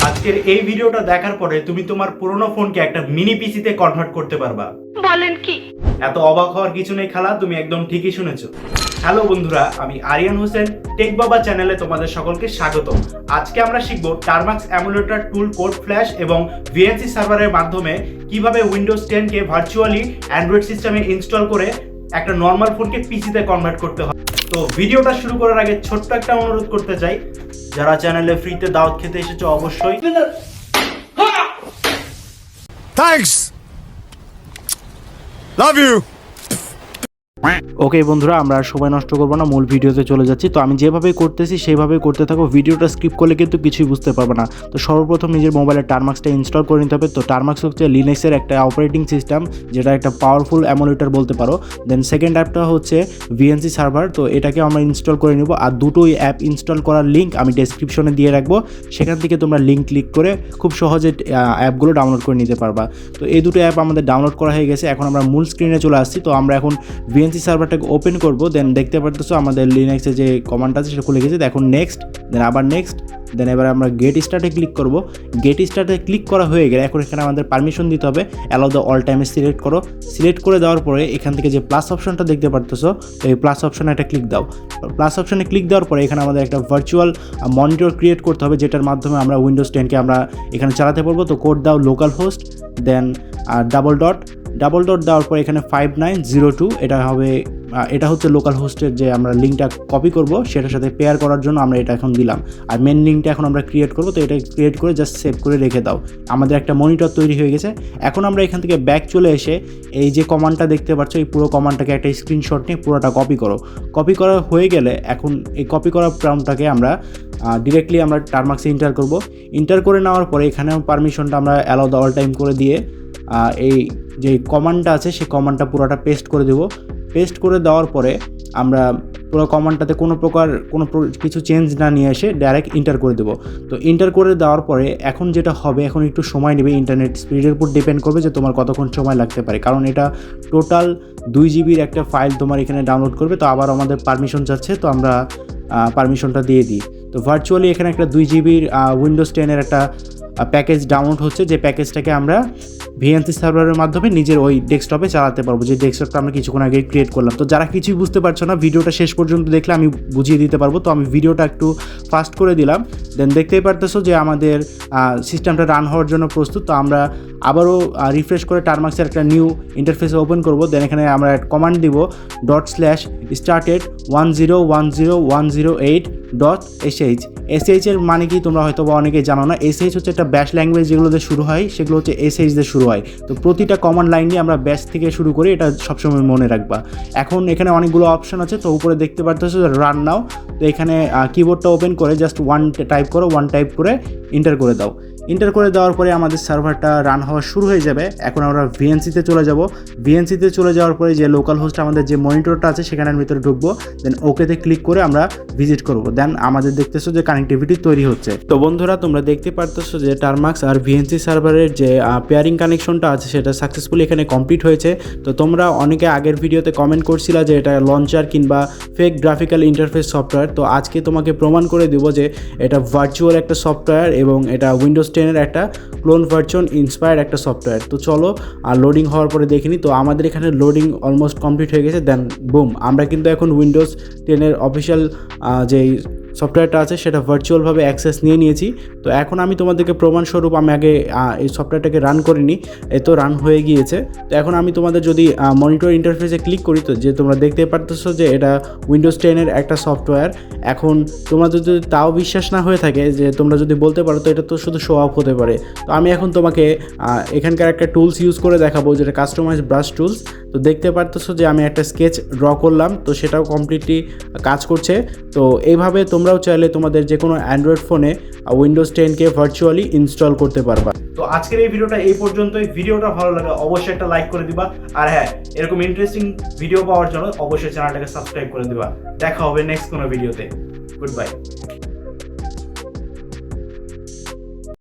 আজকের এই ভিডিওটা দেখার পরে তুমি তোমার পুরনো ফোনকে একটা মিনি পিসিতে কনভার্ট করতে পারবা। বলেন কি? এত অবাক হওয়ার কিছু নেই খালা, তুমি একদম ঠিকই শুনেছো। হ্যালো বন্ধুরা, আমি আরিয়ান হোসেন টেক বাবা চ্যানেলে তোমাদের সকলকে স্বাগত। আজকে আমরা শিখব টারমাক্স এমুলেটর টুল কোড ফ্ল্যাশ এবং ভিএনসি সার্ভারের মাধ্যমে কিভাবে উইন্ডোজ 10 কে ভার্চুয়ালি অ্যান্ড্রয়েড সিস্টেমে ইনস্টল করে একটা নর্মাল ফোনকে পিসিতে কনভার্ট করতে হয়। তো ভিডিওটা শুরু করার আগে ছোট্ট একটা অনুরোধ করতে চাই, যারা চ্যানেলে ফ্রিতে দাওয়াত খেতে এসেছো অবশ্যই Thanks. Love you. ওকে বন্ধুরা, আমরা আর সময় নষ্ট করবো না, মূল ভিডিওতে চলে যাচ্ছি। তো আমি যেভাবে করতেছি সেইভাবেই করতে থাকো, ভিডিওটা স্কিপ করলে কিন্তু কিছুই বুঝতে পারবে না। তো সর্বপ্রথম নিজের মোবাইলে টারমাক্সটা ইনস্টল করে নিতে হবে। তো টারমাক্স হচ্ছে লিনাক্সের একটা অপারেটিং সিস্টেম, যেটা একটা পাওয়ারফুল এমুলেটর বলতে পারো। দেন সেকেন্ড অ্যাপটা হচ্ছে ভিএনসি সার্ভার, তো এটাকে আমরা ইনস্টল করে নিব। আর দুটোই অ্যাপ ইনস্টল করার লিঙ্ক আমি ডেসক্রিপশনে দিয়ে রাখবো, সেখান থেকে তোমরা লিঙ্ক ক্লিক করে খুব সহজে অ্যাপগুলো ডাউনলোড করে নিতে পারবা। তো এই দুটো অ্যাপ আমাদের ডাউনলোড করা হয়ে গেছে। এখন আমরা মূল স্ক্রিনে চলে আসছি। তো আমরা এখন ভিএনসি সার্ভারটাকে ওপেন করবো। দেন দেখতে পারতেছো আমাদের লিনাক্সে যে কমান্ডটা আছে সেটা খুলে গেছে। এখন নেক্সট, দেন আবার নেক্সট, দেন এবার আমরা গেট স্টার্টে ক্লিক করব। গেট স্টার্টে ক্লিক করা হয়ে গেলে এখন এখানে আমাদের পারমিশন দিতে হবে। অ্যালাউ দ্য অল টাইমে সিলেক্ট করো। সিলেক্ট করে দেওয়ার পরে এখান থেকে যে প্লাস অপশনটা দেখতে পারতেছো, এই প্লাস অপশনে একটা ক্লিক দাও। প্লাস অপশনে ক্লিক দেওয়ার পরে এখানে আমাদের একটা ভার্চুয়াল মনিটর ক্রিয়েট করতে হবে, যেটার মাধ্যমে আমরা উইন্ডোজ 10কে আমরা এখানে চালাতে পারবো। তো কোড দাও লোকাল হোস্ট, দেন ডাবল ডট দেওয়ার পর এখানে 5902 এটা হচ্ছে লোকাল হোস্টের যে আমরা লিঙ্কটা কপি করব সেটার সাথে পেয়ার করার জন্য আমরা এটা এখন দিলাম। আর মেন লিঙ্কটা এখন আমরা ক্রিয়েট করব। তো এটা ক্রিয়েট করে জাস্ট সেভ করে রেখে দাও। আমাদের একটা মনিটর তৈরি হয়ে গেছে। এখন আমরা এখান থেকে ব্যাক চলে এসে এই যে কমান্ডটা দেখতে পাচ্ছ, এই পুরো কমান্ডটাকে একটা স্ক্রিনশট নিয়ে পুরোটা কপি করো। কপি করা হয়ে গেলে এখন এই কপি করা প্রম্পটটাকে আমরা ডিরেক্টলি আমরা টারমাক্সে ইন্টার করব। ইন্টার করে নেওয়ার পরে এখানেও পারমিশনটা আমরা অ্যালাউ দ্য অল টাইম করে দিয়ে এই যে কমান্ডটা আছে সেই কমান্ডটা পুরোটা পেস্ট করে দেবো। পেস্ট করে দেওয়ার পরে আমরা পুরো কমান্ডটাতে কোনো কিছু চেঞ্জ না নিয়ে এসে ডাইরেক্ট ইন্টার করে দেবো। তো ইন্টার করে দেওয়ার পরে এখন যেটা হবে, এখন একটু সময় নেবে, ইন্টারনেট স্পিডের উপর ডিপেন্ড করবে যে তোমার কতক্ষণ সময় লাগতে পারে, কারণ এটা টোটাল 2 জিবির একটা ফাইল তোমার এখানে ডাউনলোড করবে। তো আবার আমাদের পারমিশন চাচ্ছে, তো আমরা পারমিশনটা দিয়ে দিই। তো ভার্চুয়ালি এখানে একটা 2 জিবির উইন্ডোজ 10-এর একটা প্যাকেজ ডাউনলোড হচ্ছে, যে প্যাকেজটাকে আমরা ভিএনসি সার্ভারের মাধ্যমে নিজের ওই ডেস্কটপে চালাতে পারবো, যে ডেস্কটপটা আমরা কিছুক্ষণ আগে ক্রিয়েট করলাম। তো যারা কিছুই বুঝতে পারছো না, ভিডিওটা শেষ পর্যন্ত দেখলে আমি বুঝিয়ে দিতে পারবো। তো আমি ভিডিওটা একটু ফাস্ট করে দিলাম। দেন দেখতেই পারতেছো যে আমাদের সিস্টেমটা রান হওয়ার জন্য প্রস্তুত। তো আমরা আবারও রিফ্রেশ করে টারমাক্সের একটা নিউ ইন্টারফেসে ওপেন করবো। দেন এখানে আমরা কমান্ড দিব ./started 10.10108.sh। এর মানে কি তোমরা হয়তো বা অনেকেই জানো না। sh হচ্ছে একটা ব্যাশ ল্যাঙ্গুয়েজ, যেগুলোতে শুরু হয় সেগুলো হচ্ছে sh দিয়ে শুরু হয়। তো প্রতিটা কমান্ড লাইন নিয়ে আমরা ব্যাশ থেকে শুরু করি, এটা সবসময় মনে রাখবা। এখন এখানে অনেকগুলো অপশন আছে। তো উপরে দেখতে পারতেছো রান নাও। তো এখানে কিবোর্ডটা ওপেন করে জাস্ট 1 টাইপ করো, 1 টাইপ করে ইন্টার করে দাও। ইন্টার করে দেওয়ার পরে আমাদের সার্ভারটা রান হওয়া শুরু হয়ে যাবে। এখন আমরা ভিএনসিতে চলে যাব। ভিএনসিতে চলে যাওয়ার পরে যে লোকাল হোস্ট আমাদের যে মনিটরটা আছে সেখানের ভিতরে ঢুকবো। দেন ওকেতে ক্লিক করে আমরা ভিজিট করব। দেন আমাদের দেখতেছো যে কানেক্টিভিটি তৈরি হচ্ছে। তো বন্ধুরা, তোমরা দেখতে পারতেছো যে টারমাক্স আর ভিএনসি সার্ভারের যে পেয়ারিং কানেকশনটা আছে সেটা সাকসেসফুলি এখানে কমপ্লিট হয়েছে। তো তোমরা অনেকে আগের ভিডিওতে কমেন্ট করছিলা যে এটা লঞ্চার কিংবা ফেক গ্রাফিক্যাল ইন্টারফেস সফটওয়্যার। তো আজকে তোমাকে প্রমাণ করে দেব যে এটা ভার্চুয়াল একটা সফটওয়্যার এবং এটা উইন্ডোজ 10-এর একটা ক্লোন ভার্সন ইন্সপায়ার্ড একটা সফটওয়্যার। তো চলো আর লোডিং হওয়ার পরে দেখিনি। তো আমাদের এখানে লোডিং অলমোস্ট কমপ্লিট হয়ে গেছে। দেন বুম, আমরা কিন্তু এখন উইন্ডোজ 10-এর অফিসিয়াল যেই সফটওয়্যারটা আছে সেটা ভার্চুয়ালভাবে অ্যাক্সেস নিয়ে নিয়েছি। তো এখন আমি তোমাদেরকে প্রমাণস্বরূপ, আমি আগে এই সফটওয়্যারটাকে রান করিনি, এ তো রান হয়ে গিয়েছে। তো এখন আমি তোমাদের যদি মনিটর ইন্টারফেসে ক্লিক করি, তো যে তোমরা দেখতে পারতেছো যে এটা উইন্ডোজ 10-এর একটা সফটওয়্যার। এখন তোমরা যদি তাও বিশ্বাস না হয়ে থাকে, যে তোমরা যদি বলতে পারো তো এটা তো শুধু শো অফ হতে পারে। তো আমি এখন তোমাকে এখানকার একটা টুলস ইউজ করে দেখাবো, যেটা কাস্টমাইজ ব্রাশ টুলস। তো দেখতে পারতেছো যে আমি একটা স্কেচ ড্র করলাম, তো সেটাও কমপ্লিটলি কাজ করছে। তো এইভাবে তোমরাও চাইলে তোমাদের যে কোনো অ্যান্ড্রয়েড ফোনে উইন্ডোজ 10-কে ভার্চুয়ালি ইনস্টল করতে পারবা। তো আজকের এই ভিডিওটা এই পর্যন্তই। ভিডিওটা ভালো লাগে অবশ্যই একটা লাইক করে দিবা। আর হ্যাঁ, এরকম ইন্টারেস্টিং ভিডিও পাওয়ার জন্য অবশ্যই চ্যানেলটাকে সাবস্ক্রাইব করে দিবা। দেখা হবে নেক্সট কোনো ভিডিওতে। Good bye.